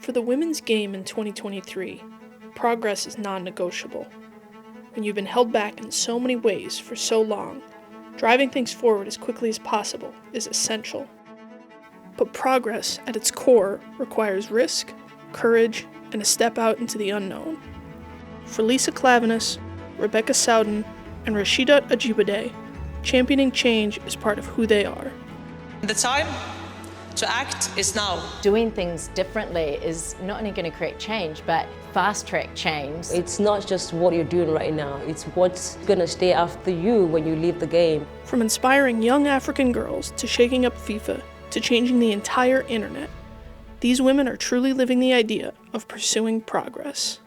For the women's game in 2023, progress is non-negotiable. When you've been held back in so many ways for so long, driving things forward as quickly as possible is essential. But progress, at its core, requires risk, courage, and a step out into the unknown. For Lisa Klaveness, Rebecca Sowden, and Rasheedat Ajibade, championing change is part of who they are. The time to act is now. Doing things differently is not only going to create change, but fast-track change. It's not just what you're doing right now, it's what's going to stay after you when you leave the game. From inspiring young African girls to shaking up FIFA to changing the entire internet, these women are truly living the idea of pursuing progress.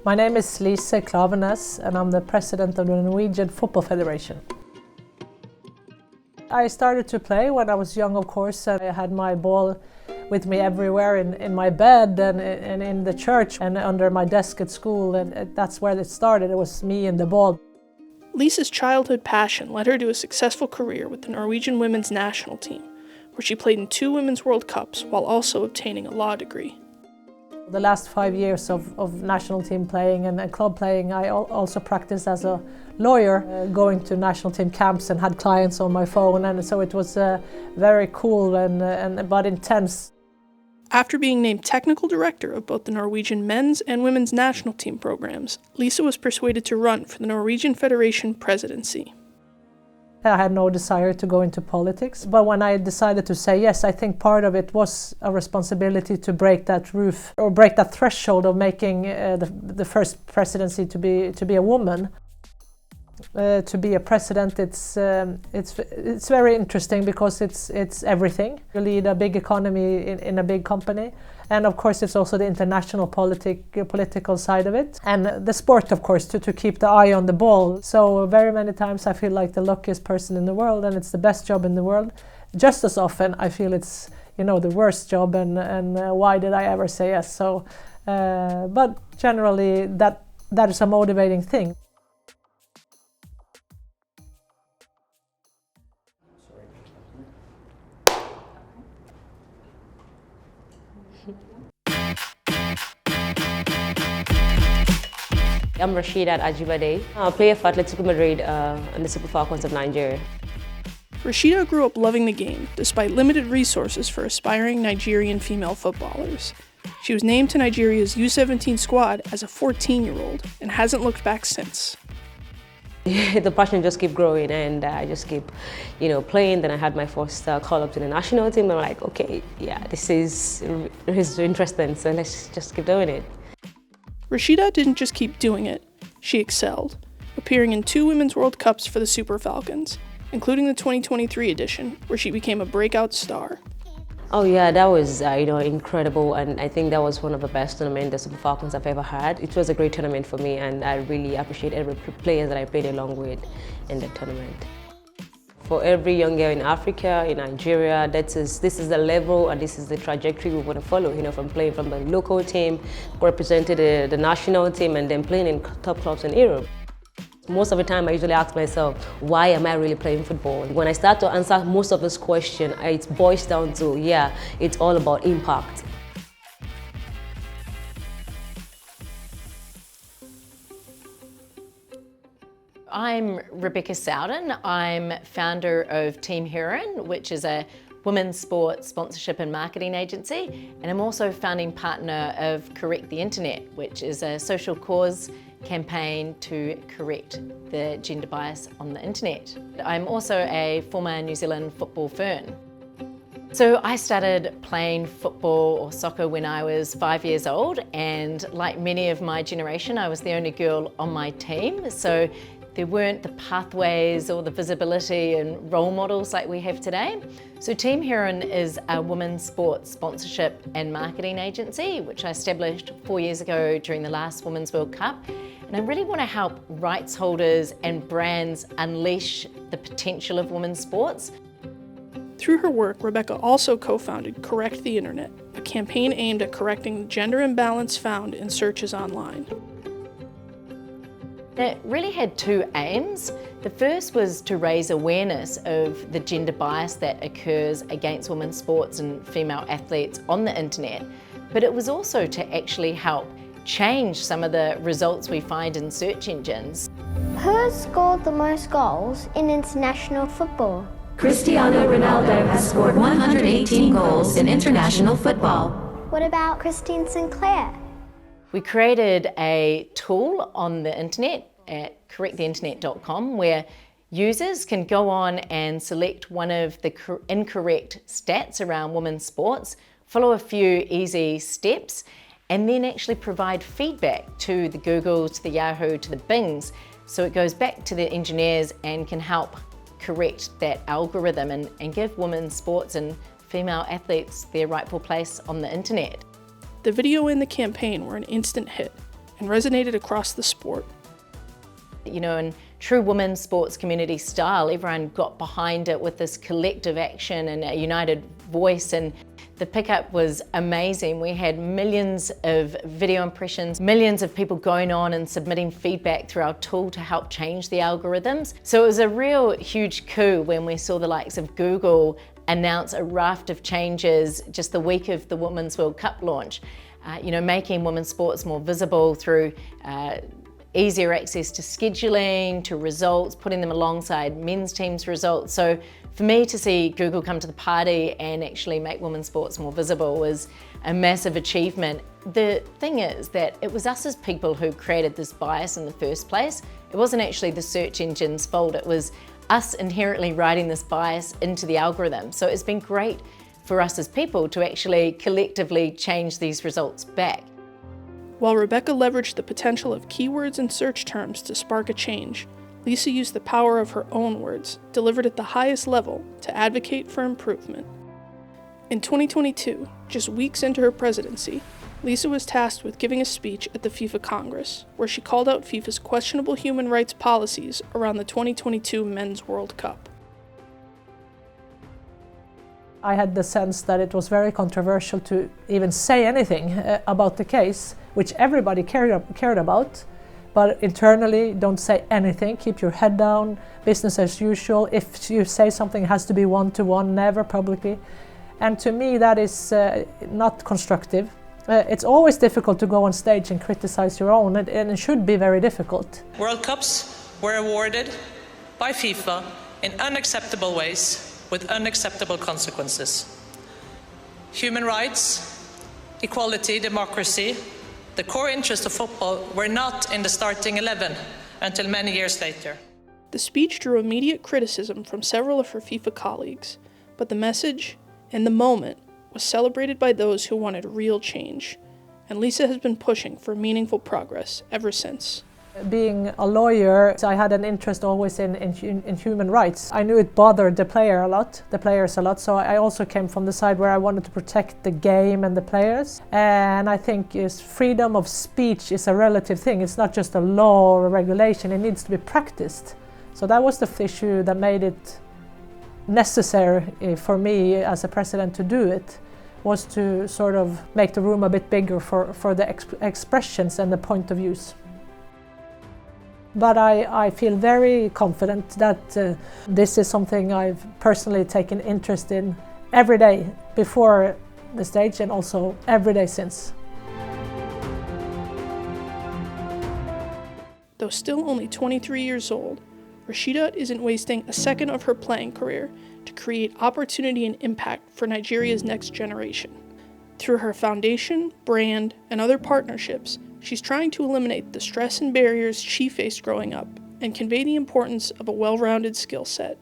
My name is Lisa Klaveness and I'm the president of the Norwegian Football Federation. I started to play when I was young, of course, and I had my ball with me everywhere in my bed and in the church and under my desk at school, and that's where it started. It was me and the ball. Lisa's childhood passion led her to a successful career with the Norwegian women's national team, where she played in 2 Women's World Cups while also obtaining a law degree. The last 5 years of national team playing and club playing, I also practiced as a lawyer, going to national team camps and had clients on my phone, and so it was very cool but intense. After being named technical director of both the Norwegian men's and women's national team programs, Lisa was persuaded to run for the Norwegian Federation presidency. I had no desire to go into politics, but when I decided to say yes, I think part of it was a responsibility to break that roof or break that threshold of making the first presidency to be a woman. To be a president, it's very interesting because it's everything. You lead a big economy in a big company, and of course it's also the international political side of it, and the sport, of course, to keep the eye on the ball. So very many times I feel like the luckiest person in the world, and it's the best job in the world. Just as often I feel it's the worst job, and why did I ever say yes? So, but generally that is a motivating thing. I'm Rasheedat Ajibade. I play for Atletico Madrid and the Super Falcons of Nigeria. Rasheedat grew up loving the game, despite limited resources for aspiring Nigerian female footballers. She was named to Nigeria's U17 squad as a 14-year-old and hasn't looked back since. The passion just kept growing, and I just keep, playing. Then I had my first call up to the national team, and I'm like, okay, yeah, this is interesting, so let's just keep doing it. Rasheedat didn't just keep doing it, she excelled, appearing in 2 Women's World Cups for the Super Falcons, including the 2023 edition, where she became a breakout star. Oh yeah, that was incredible, and I think that was one of the best tournaments the Super Falcons have ever had. It was a great tournament for me, and I really appreciate every player that I played along with in the tournament. For every young girl in Africa, in Nigeria, this is the level and this is the trajectory we want to follow, from playing from the local team, representing the national team, and then playing in top clubs in Europe. Most of the time I usually ask myself, why am I really playing football? When I start to answer most of this question, it boils down to, it's all about impact. I'm Rebecca Sowden. I'm founder of Team Heron, which is a women's sports sponsorship and marketing agency. And I'm also founding partner of Correct the Internet, which is a social cause campaign to correct the gender bias on the internet. I'm also a former New Zealand football fern. So I started playing football or soccer when I was 5 years old, and like many of my generation, I was the only girl on my team. So there weren't the pathways or the visibility and role models like we have today. So Team Heron is a women's sports sponsorship and marketing agency, which I established 4 years ago during the last Women's World Cup. And I really want to help rights holders and brands unleash the potential of women's sports. Through her work, Rebecca also co-founded Correct the Internet, a campaign aimed at correcting the gender imbalance found in searches online. It really had two aims. The first was to raise awareness of the gender bias that occurs against women's sports and female athletes on the internet, but it was also to actually help change some of the results we find in search engines. Who has scored the most goals in international football? Cristiano Ronaldo has scored 118 goals in international football. What about Christine Sinclair? We created a tool on the internet at correcttheinternet.com where users can go on and select one of the incorrect stats around women's sports, follow a few easy steps, and then actually provide feedback to the Google, to the Yahoo, to the Bings. So it goes back to the engineers and can help correct that algorithm and give women's sports and female athletes their rightful place on the internet. The video and the campaign were an instant hit and resonated across the sport. You know, in true women's sports community style, everyone got behind it with this collective action and a united voice, and the pickup was amazing. We had millions of video impressions, millions of people going on and submitting feedback through our tool to help change the algorithms. So it was a real huge coup when we saw the likes of Google announce a raft of changes just the week of the Women's World Cup launch. You know, making women's sports more visible through easier access to scheduling, to results, putting them alongside men's teams' results. So for me to see Google come to the party and actually make women's sports more visible was a massive achievement. The thing is that it was us as people who created this bias in the first place. It wasn't actually the search engine's fault, it was us inherently writing this bias into the algorithm. So it's been great for us as people to actually collectively change these results back. While Rebecca leveraged the potential of keywords and search terms to spark a change, Lisa used the power of her own words, delivered at the highest level, to advocate for improvement. In 2022, just weeks into her presidency, Lisa was tasked with giving a speech at the FIFA Congress, where she called out FIFA's questionable human rights policies around the 2022 Men's World Cup. I had the sense that it was very controversial to even say anything about the case, which everybody cared about, but internally don't say anything, keep your head down, business as usual. If you say something, it has to be one-to-one, never publicly. And to me that is not constructive. It's always difficult to go on stage and criticize your own, and it should be very difficult. World Cups were awarded by FIFA in unacceptable ways with unacceptable consequences. Human rights, equality, democracy, the core interests of football were not in the starting 11 until many years later. The speech drew immediate criticism from several of her FIFA colleagues, but the message and the moment was celebrated by those who wanted real change, and Lisa has been pushing for meaningful progress ever since. Being a lawyer, I had an interest always in human rights. I knew it bothered the players a lot, so I also came from the side where I wanted to protect the game and the players. And I think freedom of speech is a relative thing. It's not just a law or a regulation, it needs to be practiced. So that was the issue that made it necessary for me as a president to do it, was to sort of make the room a bit bigger for the expressions and the point of views. But I feel very confident that this is something I've personally taken interest in every day before the stage and also every day since. Though still only 23 years old, Rasheedat isn't wasting a second of her playing career to create opportunity and impact for Nigeria's next generation. Through her foundation, brand, and other partnerships, she's trying to eliminate the stress and barriers she faced growing up and convey the importance of a well-rounded skill set.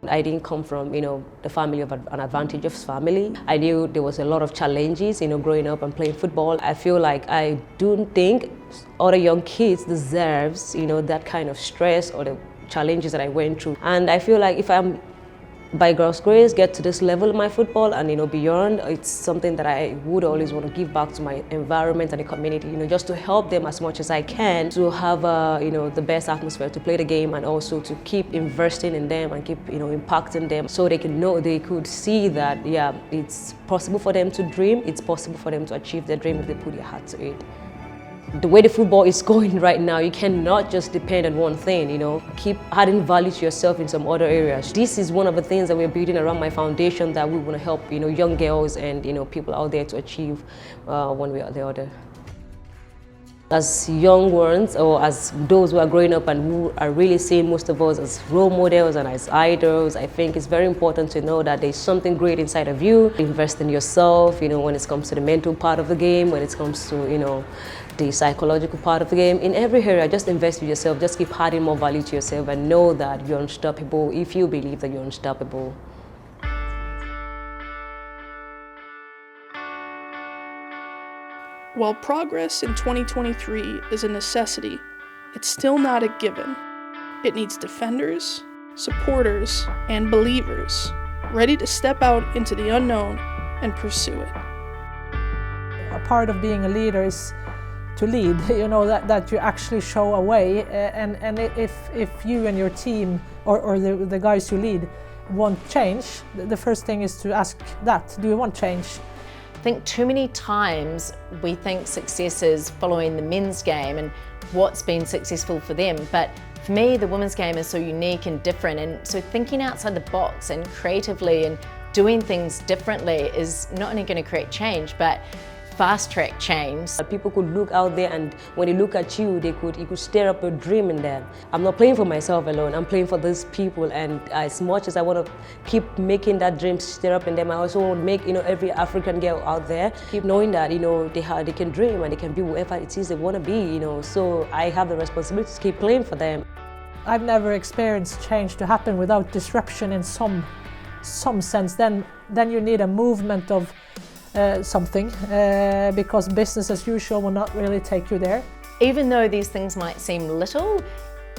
I didn't come from, the family of an advantageous family. I knew there was a lot of challenges, growing up and playing football. I feel like I don't think other young kids deserves, that kind of stress or the challenges that I went through. And I feel like if I'm, by God's grace, get to this level in my football and beyond, it's something that I would always want to give back to my environment and the community, just to help them as much as I can, to have the best atmosphere to play the game, and also to keep investing in them and keep impacting them, so they could see that it's possible for them to dream, it's possible for them to achieve their dream if they put their heart to it. The way the football is going right now, you cannot just depend on one thing, you know. Keep adding value to yourself in some other areas. This is one of the things that we're building around my foundation that we want to help, you know, young girls and, you know, people out there to achieve one way or the other. As young ones, or as those who are growing up and who are really seeing most of us as role models and as idols, I think it's very important to know that there's something great inside of you. Invest in yourself, you know, when it comes to the mental part of the game, when it comes to, you know, the psychological part of the game. In every area, just invest in yourself, just keep adding more value to yourself and know that you're unstoppable if you believe that you're unstoppable. While progress in 2023 is a necessity, it's still not a given. It needs defenders, supporters, and believers ready to step out into the unknown and pursue it. A part of being a leader is to lead, you know, that you actually show a way, and if you and your team or the guys you lead want change, the first thing is to ask that, do you want change? I think too many times we think success is following the men's game and what's been successful for them, but for me the women's game is so unique and different, and so thinking outside the box and creatively and doing things differently is not only going to create change but fast-track change. People could look out there, and when they look at you, you could stir up a dream in them. I'm not playing for myself alone, I'm playing for these people, and as much as I want to keep making that dream stir up in them, I also want to make, you know, every African girl out there keep knowing that, you know, they can dream and they can be whoever it is they want to be, you know, so I have the responsibility to keep playing for them. I've never experienced change to happen without disruption in some sense. Then you need a movement of something, because business as usual will not really take you there. Even though these things might seem little,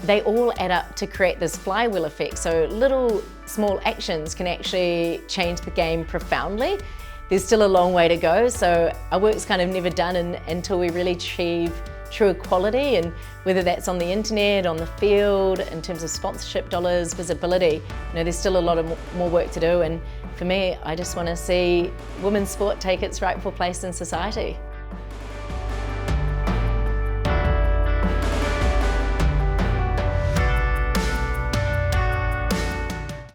they all add up to create this flywheel effect. So little small actions can actually change the game profoundly. There's still a long way to go, so our work's kind of never done until we really achieve true equality, and whether that's on the internet, on the field, in terms of sponsorship dollars, visibility, you know, there's still a lot of more work to do, and for me, I just want to see women's sport take its rightful place in society.